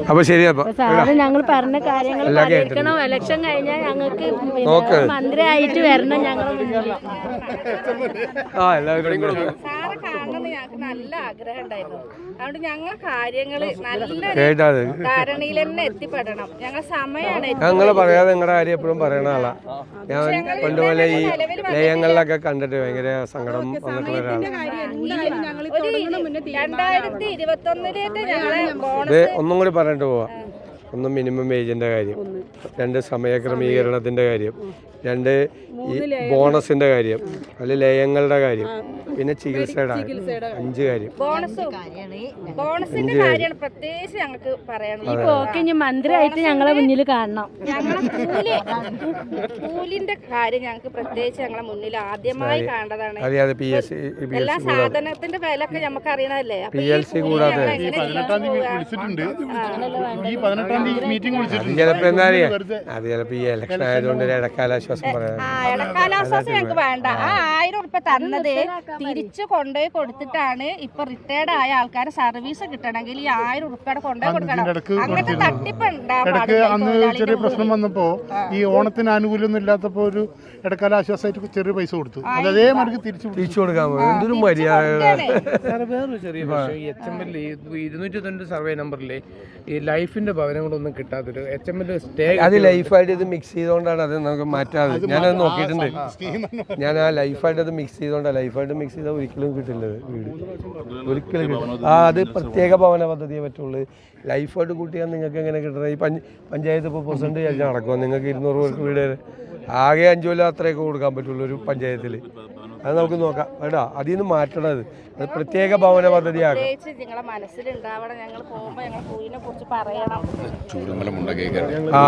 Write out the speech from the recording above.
അപ്പൊ ശരിയപ്പോ സാറ് ഞങ്ങൾ പറഞ്ഞ കാര്യങ്ങൾ പരിഹരിക്കണം. ഇലക്ഷൻ കഴിഞ്ഞാൽ ഞങ്ങൾക്ക് മന്ത്രിയായിട്ട് വരണം. ഞങ്ങൾ സാറ് കാണണമെന്ന് ഞങ്ങൾക്ക് നല്ല ആഗ്രഹം ഉണ്ടായിരുന്നു. അതുകൊണ്ട് ഞങ്ങൾ കാര്യങ്ങൾ നല്ല ധാരണയിൽ തന്നെ എത്തിപ്പെടണം. ഞങ്ങൾ സമയമാണ് ഞങ്ങൾ പറയാതെ നിങ്ങളുടെ കാര്യം എപ്പോഴും പറയണ ആളാ. ഞാൻ പണ്ടുപോലെ ഈ ലയങ്ങളിലൊക്കെ കണ്ടിട്ട് ഭയങ്കര സങ്കടം വന്നിട്ടുള്ള ഒരാളാണ്. 2021 ഞങ്ങളെ ഒന്നും കൂടി പറഞ്ഞിട്ട് പോവാ. ഒന്ന് മിനിമം വേജിൻ്റെ കാര്യം, 2 സമയക്രമീകരണത്തിൻ്റെ കാര്യം, 2 ഈ ബോണസിൻ്റെ കാര്യം, അതിൽ ലയങ്ങളുടെ കാര്യം, പിന്നെ ചികിത്സയുടെ 5 കാര്യം. ബോണസിന്റെ കാര്യമാണ് പ്രത്യേകിച്ച് ഞങ്ങൾക്ക് പറയാനുള്ളത്. ഇനി മന്ത്രിയായിട്ട് ഞങ്ങളെ മുന്നിൽ കാണണം. കൂലിന്റെ കാര്യം ഞങ്ങൾക്ക് പ്രത്യേകിച്ച് ഞങ്ങളെ മുന്നിൽ ആദ്യമായി കാണേണ്ടതാണ്. എല്ലാ സാധനത്തിന്റെ വിലയൊക്കെ നമുക്ക് അറിയണല്ലേ. PLC കൂടാതെ ചിലപ്പോ എന്താ അറിയാ, അത് ചിലപ്പോ ഈ ഇലക്ഷൻ ആയതുകൊണ്ട് ഇടക്കാലാശ്വാസം പറയാം. ഇടക്കാലാശ്വാസം ഞങ്ങൾക്ക് വേണ്ട. ആ 1000 ഉറുപ്പ തന്നത് തിരിച്ചു കൊണ്ടുപോയി കൊടുത്തിട്ടാണ് ഇപ്പൊ റിട്ടയർഡ് ആയ ആൾക്കാരെ സർവീസ് കിട്ടണമെങ്കിൽ ഈ 1000 ഉറുപ്പയുടെ കൊണ്ടുപോയി കൊടുക്കണം. അങ്ങനത്തെ തട്ടിപ്പ് അന്ന് ചെറിയ പ്രശ്നം വന്നപ്പോ ഈ ഓണത്തിന് ആനുകൂല്യം ഇല്ലാത്തപ്പോ ഒരു ഇടക്കാല ആശ്വാസമായിട്ട് ചെറിയ പൈസ കൊടുത്തു. അതേ മറിക്ക് തിരിച്ചു കൊടുക്കാൻ എന്തൊരു മര്യാദ. വേറൊരു ചെറിയ പ്രശ്നം, ഈ HML 290 സർവേ നമ്പറിലെ ഈ ലൈഫിന്റെ ഭവനങ്ങളൊന്നും കിട്ടാത്തൊരു HML സ്റ്റേ, അത് ലൈഫായിട്ട് ഇത് മിക്സ് ചെയ്തുകൊണ്ടാണ് അത് നമുക്ക് മാറ്റാതെ. ഞാനത് നോക്കിയിട്ടുണ്ട്. ഞാൻ ആ ലൈഫായിട്ട് അത് മിക്സ് ചെയ്തുകൊണ്ടാണ്. ലൈഫായിട്ട് മിക്സ് ചെയ്താൽ ഒരിക്കലും കിട്ടില്ല വീട്, ഒരിക്കലും കിട്ടില്ല. അത് പ്രത്യേക ഭവന പദ്ധതിയെ പറ്റുള്ളൂ. ലൈഫായിട്ട് കൂട്ടിയാൽ നിങ്ങൾക്ക് എങ്ങനെ കിട്ടണം? ഈ പഞ്ചായത്ത് ഇപ്പോൾ പ്രസിഡന്റ് ചേർന്ന് നടക്കുമോ? നിങ്ങൾക്ക് 200 പേർക്ക് വീട് ആകെ 5 കൊല്ലം അത്രയൊക്കെ കൊടുക്കാൻ പറ്റുള്ളൂ ഒരു പഞ്ചായത്തിൽ. അത് നമുക്ക് നോക്കാം കേട്ടോ. അതിൽ നിന്ന് മാറ്റണത് അത് പ്രത്യേക ഭവന പദ്ധതിയാകും. നിങ്ങളെ മനസ്സിലുണ്ടാവണം. ഞങ്ങൾ പോകുമ്പോൾ ഞങ്ങൾ പൂവിനെ കുറിച്ച് പറയണം. ചൂടുമല മുണ്ടകേക്കാരൻ. ആ